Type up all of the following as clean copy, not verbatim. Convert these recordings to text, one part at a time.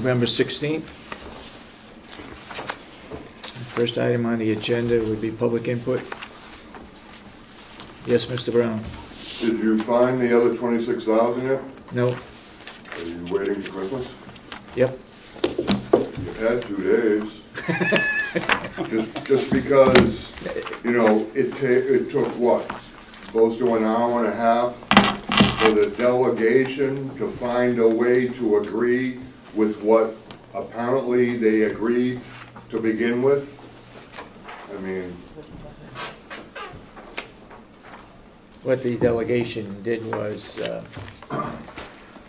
November 16th. The first item on the agenda would be public input. Yes, Mr. Brown. Did you find the other 26,000 yet? No. Are you waiting for Christmas? Yep. You've had 2 days. just because, you know, it took what? Close to an hour and a half for the delegation to find a way to agree with what apparently they agreed to begin with. I mean, What the delegation did was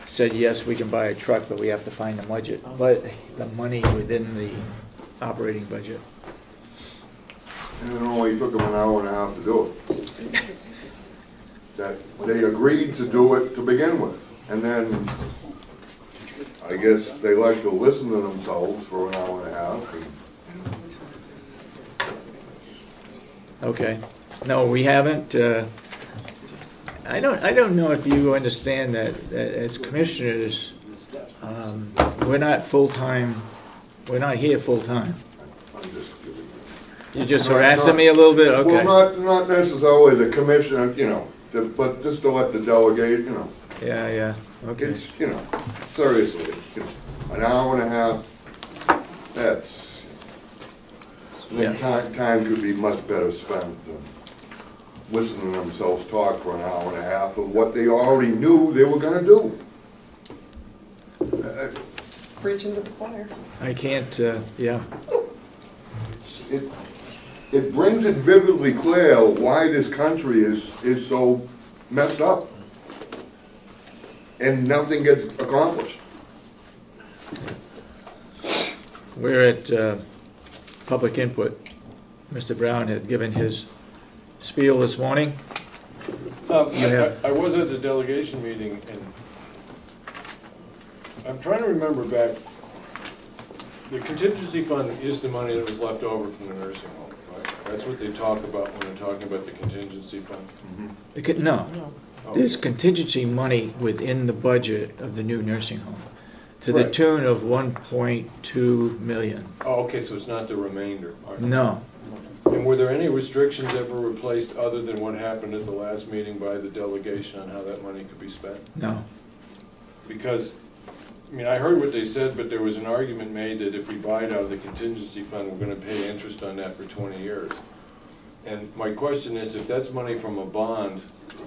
said, yes, we can buy a truck, but we have to find the the money within the operating budget. and it only took them an hour and a half to do it. That they agreed to do it to begin with, and then I guess they like to listen to themselves for an hour and a half. Okay. No, we haven't. I don't know if you understand that as commissioners, we're not full-time. We're not here full-time. I'm just kidding. You're just harassing me a little bit? Okay. Well, not necessarily the commissioner, you know, but just to let the delegate, you know. Yeah, okay. It's, you know, seriously, you know, an hour and a half, that's, Yeah. time could be much better spent than listening to themselves talk for an hour and a half of what they already knew they were gonna do. Preaching to the choir. I can't, yeah. It brings it vividly clear why this country is so messed up. And nothing gets accomplished. We're at public input. Mr. Brown had given his spiel this morning. I was at the delegation meeting, and I'm trying to remember back. The contingency fund is the money that was left over from the nursing home, right? That's what they talk about when they're talking about the contingency fund. No, Oh. there's contingency money within the budget of the new nursing home to the Right. tune of 1.2 million. Oh, okay, so it's not the remainder. All right. No. And were there any restrictions ever replaced other than what happened at the last meeting by the delegation on how that money could be spent? No. Because, I mean, I heard what they said, but there was an argument made that if we buy it out of the contingency fund, we're gonna pay interest on that for 20 years. And my question is, if that's money from a bond,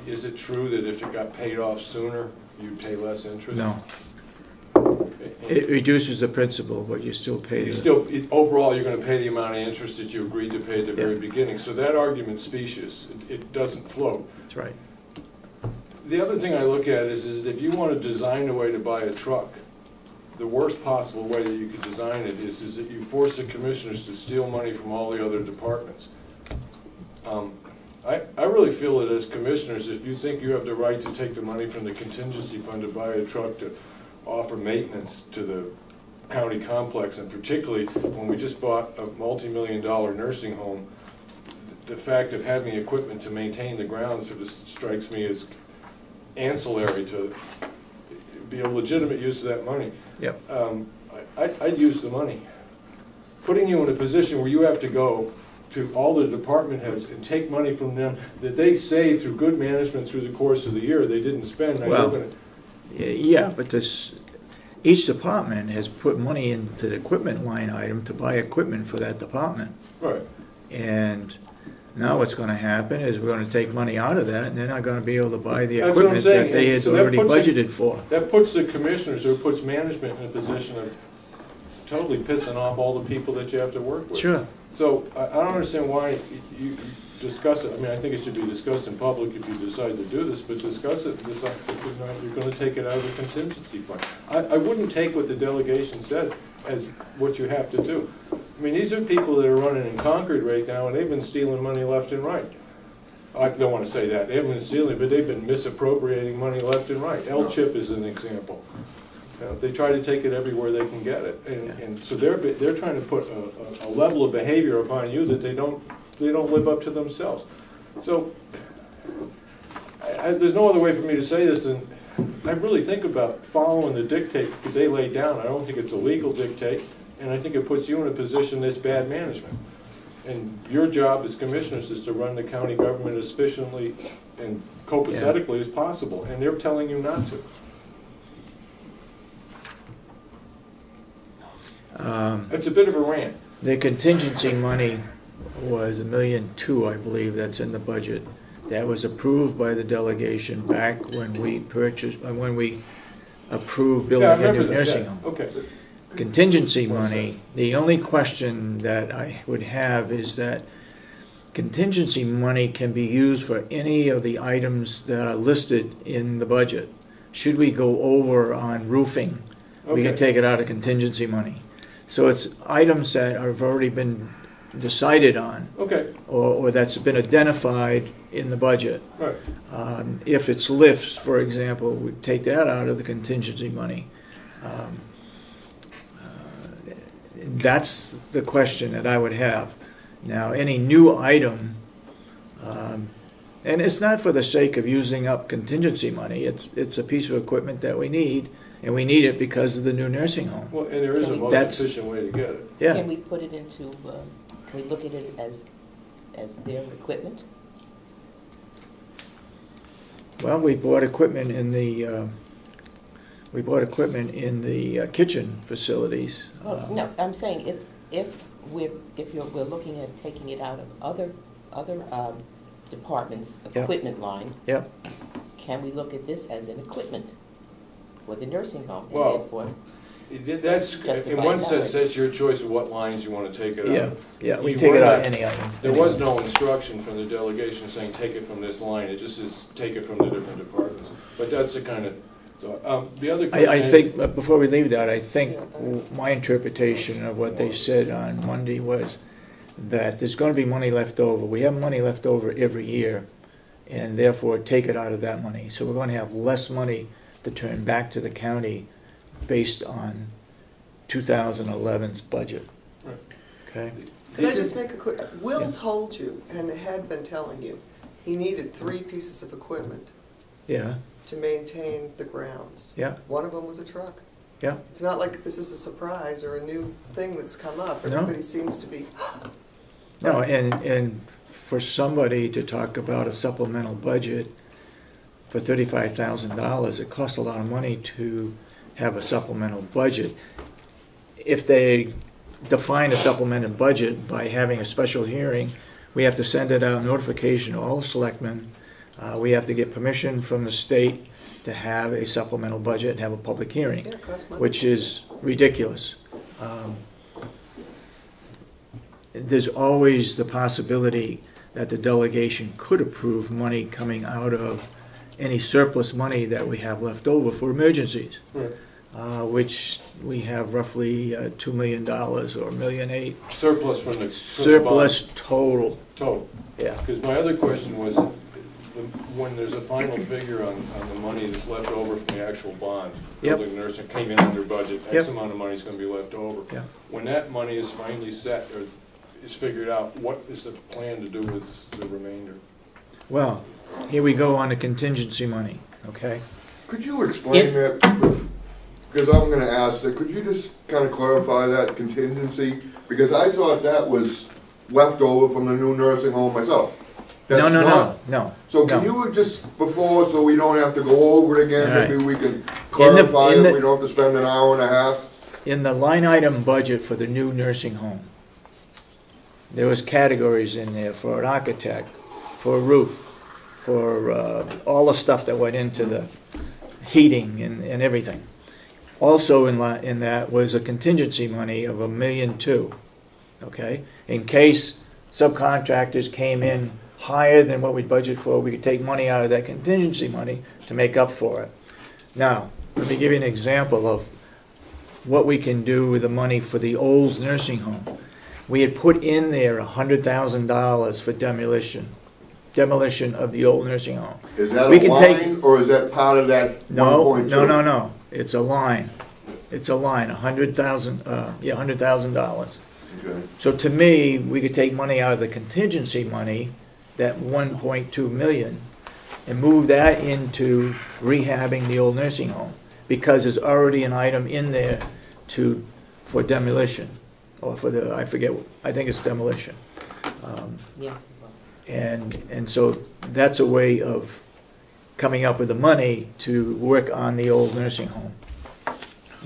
is it true that if it got paid off sooner, you'd pay less interest? No. It reduces the principal, but you still pay You the... still, overall, you're gonna pay the amount of interest that you agreed to pay at the very beginning. So that argument's specious. It doesn't float. That's right. The other thing I look at is that if you want to design a way to buy a truck, the worst possible way that you could design it is that you force the commissioners to steal money from all the other departments. I really feel that as commissioners, if you think you have the right to take the money from the contingency fund to buy a truck to offer maintenance to the county complex, and particularly when we just bought a multi-million-dollar nursing home, the fact of having equipment to maintain the grounds sort of strikes me as ancillary to be a legitimate use of that money. Yep. I'd use the money. Putting you in a position where you have to go to all the department heads and take money from them that they saved through good management through the course of the year they didn't spend. Well, yeah, but each department has put money into the equipment line item to buy equipment for that department. Right. And now what's going to happen is we're going to take money out of that, and they're not going to be able to buy the That's what I'm equipment saying. that they had So that already puts budgeted for. That puts the commissioners, or puts management in a position of totally pissing off all the people that you have to work with. Sure. So I don't understand why you discuss it. I mean, I think it should be discussed in public if you decide to do this, but discuss it and decide if you're going to take it out of the contingency fund. I wouldn't take what the delegation said as what you have to do. I mean, these are people that are running in Concord right now, and they've been stealing money left and right. I don't want to say that. They haven't been stealing, but they've been misappropriating money left and right. L-chip is an example. They try to take it everywhere they can get it, and so they're trying to put a level of behavior upon you that they don't live up to themselves. So there's no other way for me to say this than I really think about following the dictate that they laid down. I don't think it's a legal dictate, and I think it puts you in a position that's bad management. And your job as commissioners is to run the county government as efficiently and copacetically as possible, and they're telling you not to. It's a bit of a rant. The contingency money was $1.2 million, I believe, that's in the budget. That was approved by the delegation back when we purchased, when we approved building a new nursing home. Okay. Contingency money, the only question that I would have is that contingency money can be used for any of the items that are listed in the budget. Should we go over on roofing, we can take it out of contingency money. So it's items that have already been decided on, or that's been identified in the budget. Right. If it's lifts, for example, we take that out of the contingency money. That's the question that I would have. Now, any new item, and it's not for the sake of using up contingency money, it's a piece of equipment that we need, and we need it because of the new nursing home. Well, and there is a most efficient way to get it. Yeah. Can we put it into, can we look at it as their equipment? Well, we bought equipment in the kitchen facilities. Well, no, I'm saying if we're looking at taking it out of other departments' equipment line. Yep. Can we look at this as an equipment for the nursing home? And well, therefore, that's in one sense that's your choice of what lines you want to take it out. Yeah, we take it out any item. There was no instruction from the delegation saying take it from this line. It just is take it from the different departments. But that's the kind of so the other question. I think before we leave that, I think my interpretation of what they said on Monday was that there's going to be money left over. We have money left over every year, and therefore take it out of that money. So we're going to have less money to turn back to the county based on 2011's budget. Right. Okay. Could I just make a quick, Will told you, and had been telling you, he needed 3 pieces of equipment to maintain the grounds. Yeah. One of them was a truck. Yeah. It's not like this is a surprise or a new thing that's come up. Everybody seems to be... No, and for somebody to talk about a supplemental budget for $35,000, it costs a lot of money to have a supplemental budget. If they define a supplemental budget by having a special hearing, we have to send it out, notification to all the selectmen. We have to get permission from the state to have a supplemental budget and have a public hearing, which is ridiculous. There's always the possibility that the delegation could approve money coming out of any surplus money that we have left over for emergencies, which we have roughly $2 million or $1.8 million. Surplus from the surplus bond. Total. Yeah. Because my other question was, when there's a final figure on the money that's left over from the actual bond, building nursing came in under budget, X amount of money is going to be left over. When that money is finally set or is figured out, what is the plan to do with the remainder? Well, here we go on the contingency money, okay? Could you explain that? Because I'm going to ask that. Could you just kind of clarify that contingency? Because I thought that was left over from the new nursing home myself. That's No. So can you just, before, so we don't have to go over it again, maybe we can clarify it, we don't have to spend an hour and a half? In the line item budget for the new nursing home, there was categories in there for an architect, for a roof, for all the stuff that went into the heating and everything. Also in that was a contingency money of $1.2 million, okay? In case subcontractors came in higher than what we budgeted for, we could take money out of that contingency money to make up for it. Now, let me give you an example of what we can do with the money for the old nursing home. We had put in there $100,000 for demolition of the old nursing home. Is that a line, or is that part of that 1.2? No. It's a line. It's a line, $100,000. Okay. So to me, we could take money out of the contingency money, that $1.2 million, and move that into rehabbing the old nursing home, because there's already an item in there for demolition, or for the, I forget, I think it's demolition. Yes. And so that's a way of coming up with the money to work on the old nursing home.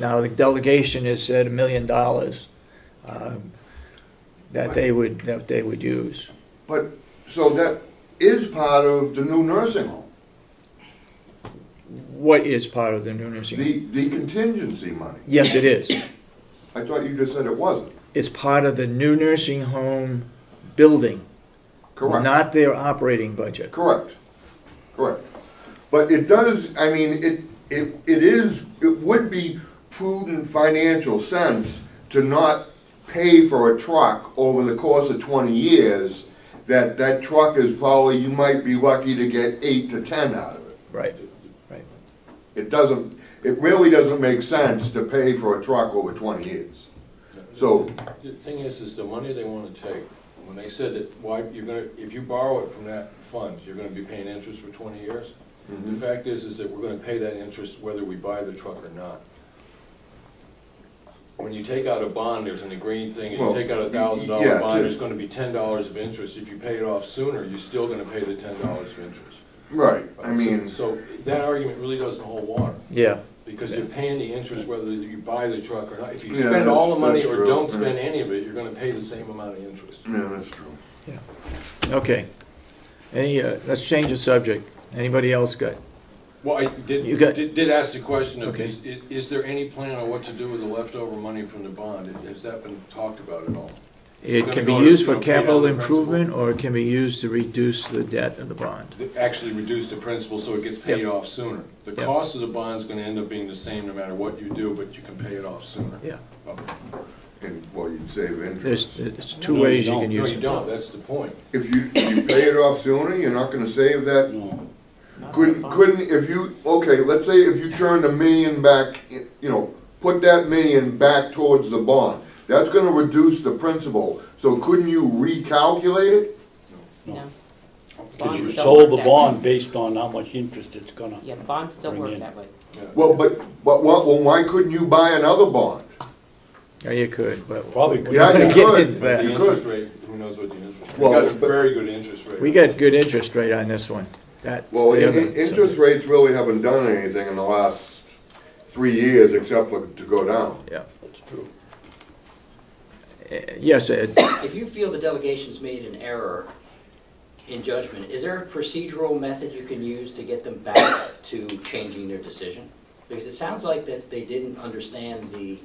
Now, the delegation has said $1 million that they would use. But, so that is part of the new nursing home, What is part of the new nursing home? the contingency money. Yes, it is. I thought you just said it wasn't. It's part of the new nursing home building, Correct. not their operating budget. Correct. Correct. But it does, I mean, it would be prudent financial sense to not pay for a truck over the course of 20 years, that truck is probably, you might be lucky to get 8 to 10 out of it. Right, right. It really doesn't make sense to pay for a truck over 20 years. So, the thing is the money they want to take, when they said that, why, if you borrow it from that fund, you're gonna be paying interest for 20 years. The fact is that we're gonna pay that interest whether we buy the truck or not. When you take out a bond, there's an agreed thing, and you take out a $1,000 bond, there's gonna be $10 of interest. If you pay it off sooner, you're still gonna pay the $10 of interest. right, I mean, So that argument really doesn't hold water. Yeah. Because you're paying the interest whether you buy the truck or not. If you Yeah, spend all the money that's or true. don't spend any of it, you're gonna pay the same amount of interest. yeah, that's true. Yeah. Okay. Let's change the subject. Anybody else got? Well, I You got- did ask the question of, Okay. is there any plan on what to do with the leftover money from the bond? Has that been talked about at all? It gonna can be go to, used for pay down capital the improvement, or it can be used to reduce the debt of the bond. Actually reduce the principal so it gets paid Yep. off sooner. The Yep. cost of the bond's gonna end up being the same no matter what you do, but you can pay it off sooner. Yeah. Okay. And, well, you'd save interest. There's two No, ways you you can don't. No, use you it. don't, that's the point. If you pay it off sooner, you're not gonna save that. No. Couldn't, if you, okay, let's say if you turned $1 million back, you know, put that $1 million back towards the bond, that's gonna reduce the principal, so couldn't you recalculate it? No. Because Bonds you don't sold work the that bond way. based on how much interest it's gonna. Yeah, bonds don't Bring work in. that way. Yeah. Well, but why couldn't you buy another bond? Yeah, you could, but Probably could. Yeah, you Get could. into But that. the You interest could. rate, who knows what the interest rate? Well, We got a but- very good interest rate. we got good interest rate on this one. That's Well, the other interest rates really haven't done anything in the last 3 years except for to go down. Yeah. That's true. Yes, Ed. If you feel the delegation's made an error in judgment, is there a procedural method you can use to get them back to changing their decision? Because it sounds like that they didn't understand the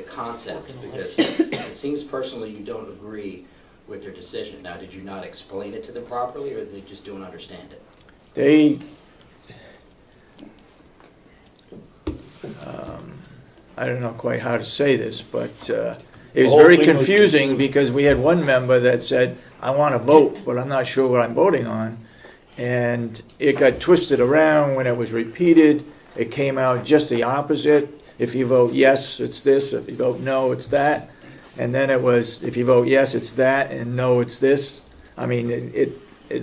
concept, because it seems personally you don't agree with their decision. Now, did you not explain it to them properly, or they just don't understand it? I don't know quite how to say this, but it was whole very thing was confusing confusing. because we had one member that said, I want to vote, but I'm not sure what I'm voting on. And it got twisted around when it was repeated. It came out just the opposite. If you vote yes, it's this. If you vote no, it's that. And then it was, if you vote yes, it's that, and no, it's this. I mean, it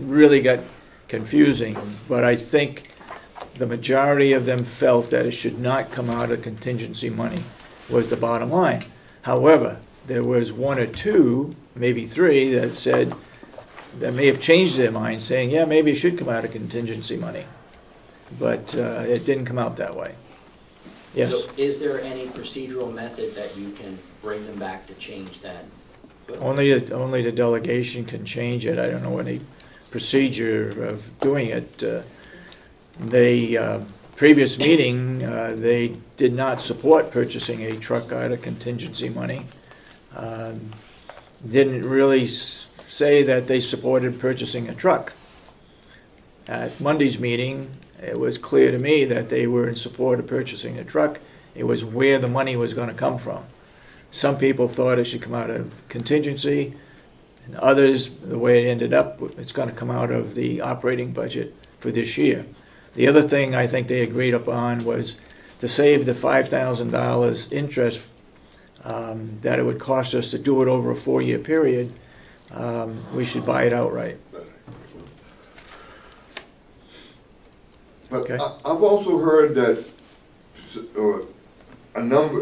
really got confusing. But I think the majority of them felt that it should not come out of contingency money, was the bottom line. However, there was one or two, maybe three, that said, that may have changed their mind, saying, yeah, maybe it should come out of contingency money. But it didn't come out that way. Yes? So is there any procedural method that you can bring them back to change that? Only the delegation can change it. I don't know any procedure of doing it. Previous meeting, they did not support purchasing a truck out of contingency money. Didn't really say that they supported purchasing a truck. At Monday's meeting, it was clear to me that they were in support of purchasing a truck. It was where the money was going to come from. Some people thought it should come out of contingency, and others, the way it ended up, it's going to come out of the operating budget for this year. The other thing I think they agreed upon was to save the $5,000 interest that it would cost us to do it over a 4-year period. We should buy it outright. But Okay. I've also heard that a number,